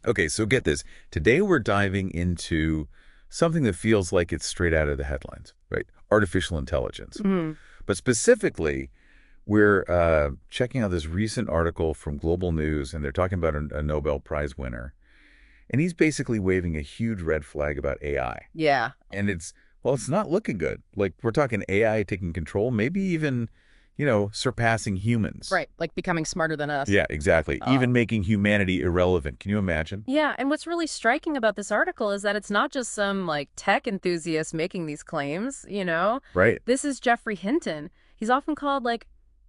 Okay, so get this. Today we're diving into something that feels like it's straight out of the headlines, right? Artificial intelligence. Mhm. But specifically, we're checking out this recent article from Global News, and they're talking about a Nobel Prize winner. And he's basically waving a huge red flag about AI. Yeah. And it's not looking good. Like, we're talking AI taking control, maybe even, surpassing humans. Right. Like becoming smarter than us. Yeah, exactly. Uh, Even making humanity irrelevant. Can you imagine? yeah. And what's really striking about this article is that it's not just some like tech enthusiast making these claims. Right. This is Geoffrey Hinton. He's often called like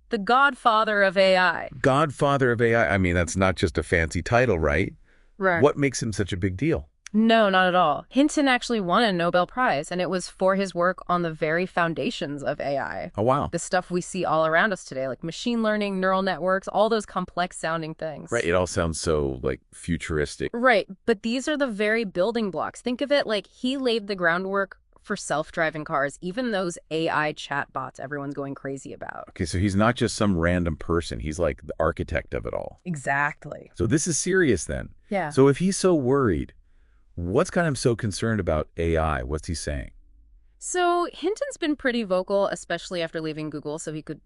the godfather of AI. Godfather of AI. I mean, that's not just a fancy title, right? Right. What makes him such a big deal? No, not at all. Hinton actually won a Nobel Prize, and it was for his work on the very foundations of AI. Oh, wow. The stuff we see all around us today, like machine learning, neural networks, all those complex sounding things. Right. It all sounds so, like, futuristic. Right, but these are the very building blocks. Think of it like he laid the groundwork for self-driving cars, even those AI chatbots everyone's going crazy about. Okay, so he's not just some random person. He's like the architect of it all. Exactly. So this is serious then. Yeah. So if he's so worried, what's got him so concerned about AI? What's he saying? So Hinton's been pretty vocal, especially after leaving Google, so he could,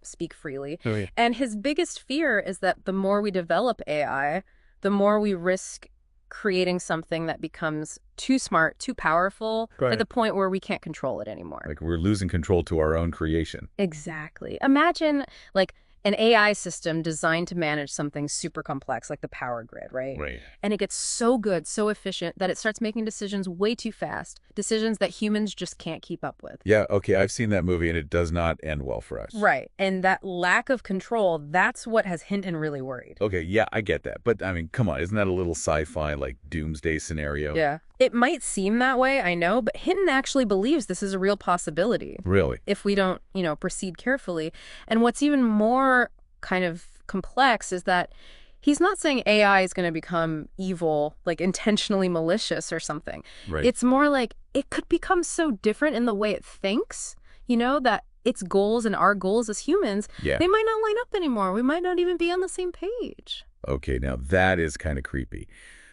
speak freely. Oh, yeah. And his biggest fear is that the more we develop AI, the more we risk creating something that becomes too smart, too powerful, Right. to the point where we can't control it anymore. Like we're losing control to our own creation. Exactly. Imagine, like, an AI system designed to manage something super complex, like the power grid, right? Right. And it gets so good, so efficient, that it starts making decisions way too fast, decisions that humans just can't keep up with. Yeah, okay, I've seen that movie and it does not end well for us. Right. And that lack of control, that's what has Hinton really worried. Okay, yeah, I get that. But I mean, come on, isn't that a little sci-fi, like doomsday scenario? Yeah. It might seem that way, I know, but Hinton actually believes this is a real possibility Really? if we don't, proceed carefully. And what's even more kind of complex is that he's not saying AI is going to become evil, like intentionally malicious or something. Right. It's more like it could become so different in the way it thinks, that its goals and our goals as humans, Yeah. they might not line up anymore. We might not even be on the same page. Okay, now that is kind of creepy.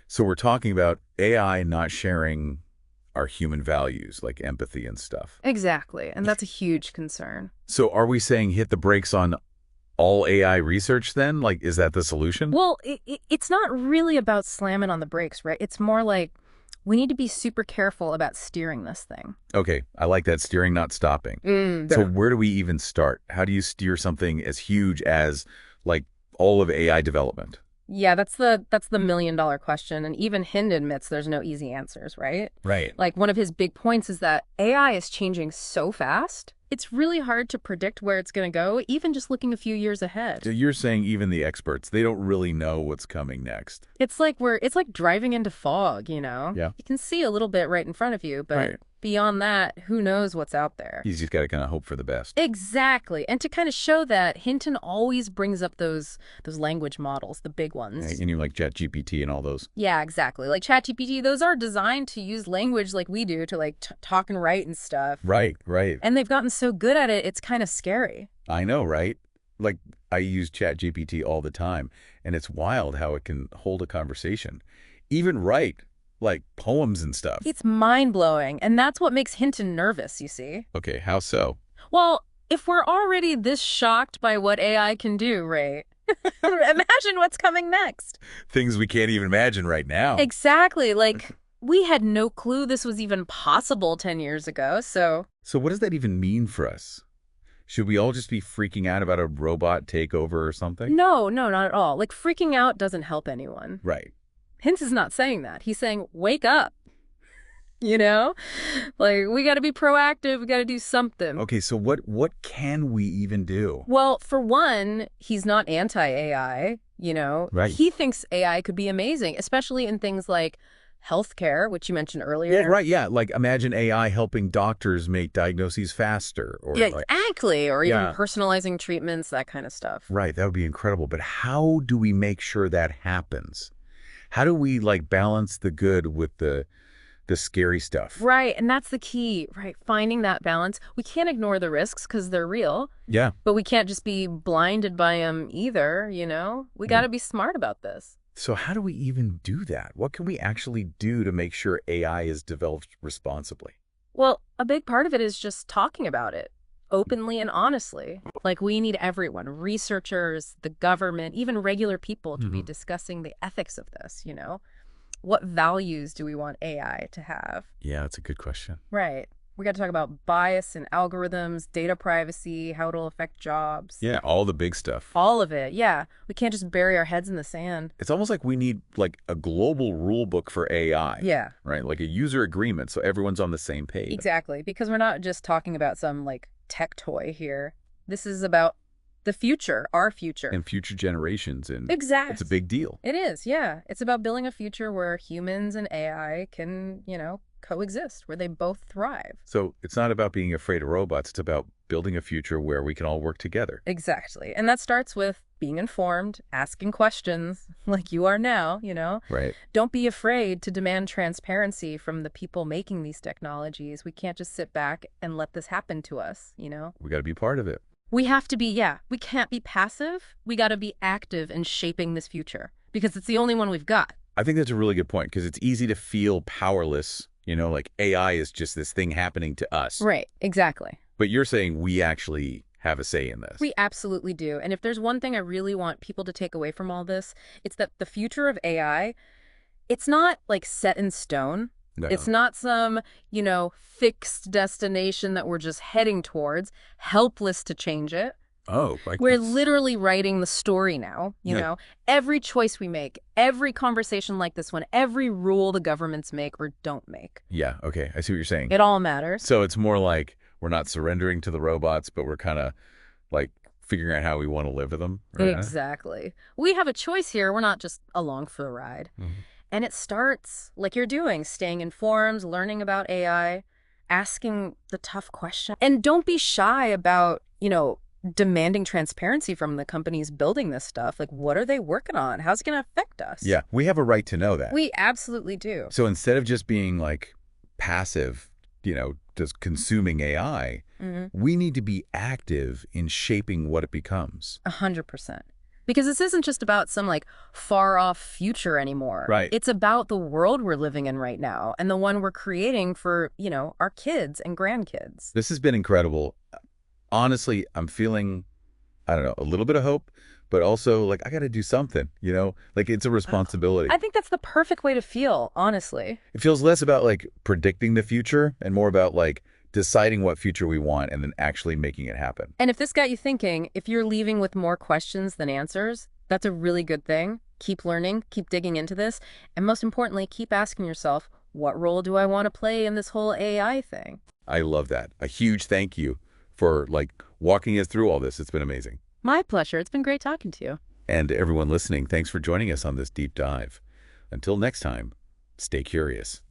So we're talking about AI not sharing our human values, like empathy and stuff. Exactly. And that's a huge concern. So are we saying hit the brakes on all AI research then? Like, is that the solution? Well, it's not really about slamming on the brakes, right? It's more like we need to be super careful about steering this thing. Okay, I like that, steering, not stopping. So where do we even start? How do you steer something as huge as, like, all of AI development? Yeah, that's the million-dollar question. And even Hind admits there's no easy answers, right? Right. Like one of his big points is that AI is changing so fast. It's really hard to predict where it's going to go, even just looking a few years ahead. So you're saying even the experts, they don't really know what's coming next. It's like driving into fog, Yeah. You can see a little bit right in front of you, but Right. beyond that, who knows what's out there. You just got to kind of hope for the best. Exactly. And to kind of show that, Hinton always brings up those language models, the big ones. And you like ChatGPT and all those. Yeah, exactly. Like ChatGPT, those are designed to use language like we do to like talk and write and stuff. Right, right. And they've gotten so good at it, it's kind of scary. I know, right? Like, I use ChatGPT all the time, and it's wild how it can hold a conversation. Even write, like, poems and stuff. It's mind-blowing, and that's what makes Hinton nervous, you see. Okay, how so? Well, if we're already this shocked by what AI can do, right? Imagine what's coming next. Things we can't even imagine right now. Exactly. Like, we had no clue this was even possible 10 years ago, so... So what does that even mean for us? Should we all just be freaking out about a robot takeover or something? No, not at all. Like, freaking out doesn't help anyone. Right. Hintz is not saying that. He's saying, wake up. Like, we got to be proactive. We got to do something. Okay, so what can we even do? Well, for one, he's not anti-AI, Right. He thinks AI could be amazing, especially in things like healthcare, which you mentioned earlier. Yeah, right, yeah. Like, imagine AI helping doctors make diagnoses faster. Or Yeah, like, exactly. Or even Yeah. personalizing treatments, that kind of stuff. right, that would be incredible. But how do we make sure that happens? How do we, like, balance the good with the scary stuff? Right, and that's the key, right? Finding that balance. We can't ignore the risks because they're real, Yeah. but we can't just be blinded by them either, We got to be smart about this. So how do we even do that? What can we actually do to make sure AI is developed responsibly? Well, a big part of it is just talking about it openly and honestly. Like, we need everyone, researchers, the government, even regular people to be Hmm. discussing the ethics of this, you know? What values do we want AI to have? Yeah, that's a good question. Right. We got to talk about bias in algorithms, data privacy, how it'll affect jobs. Yeah, all the big stuff. All of it. Yeah. We can't just bury our heads in the sand. It's almost like we need like a global rule book for AI, Yeah, right? Like a user agreement so everyone's on the same page. exactly. Because we're not just talking about some like tech toy here. This is about the future, our future. And future generations, and Exactly. it's a big deal. It is, yeah. It's about building a future where humans and AI can, coexist, where they both thrive. So it's not about being afraid of robots. It's about building a future where we can all work together. Exactly. And that starts with being informed, asking questions like you are now. Right. Don't be afraid to demand transparency from the people making these technologies. We can't just sit back and let this happen to us. We got to be part of it. We have to be, yeah, we can't be passive. We got to be active in shaping this future because it's the only one we've got. I think that's a really good point because it's easy to feel powerless, like AI is just this thing happening to us. Right, exactly. But you're saying we actually have a say in this. We absolutely do. And if there's one thing I really want people to take away from all this, it's that the future of AI, it's not like set in stone. No. It's not some, fixed destination that we're just heading towards, helpless to change it. Oh, like We're literally writing the story now, Yeah. Every choice we make, every conversation like this one, every rule the governments make or don't make. Yeah, okay. I see what you're saying. It all matters. So it's more like we're not surrendering to the robots, but we're kind of like figuring out how we want to live with them. Right? Exactly. We have a choice here. We're not just along for the ride. Mhm. And it starts like you're doing, staying informed, learning about AI, asking the tough question. And don't be shy about, demanding transparency from the companies building this stuff. Like, what are they working on? How's it going to affect us? Yeah, we have a right to know that. We absolutely do. So instead of just being like passive, just consuming AI, we need to be active in shaping what it becomes. 100%. Because this isn't just about some like far off future anymore. Right. It's about the world we're living in right now and the one we're creating for, our kids and grandkids. This has been incredible. Honestly, I'm feeling, I don't know, a little bit of hope, but also like I got to do something, like it's a responsibility. I think that's the perfect way to feel, honestly. It feels less about like predicting the future and more about like deciding what future we want and then actually making it happen. And if this got you thinking, if you're leaving with more questions than answers, that's a really good thing. Keep learning, keep digging into this, and most importantly, keep asking yourself, what role do I want to play in this whole AI thing? I love that. A huge thank you for like walking us through all this. It's been amazing. My pleasure. It's been great talking to you. And everyone listening, thanks for joining us on this deep dive. Until next time, stay curious.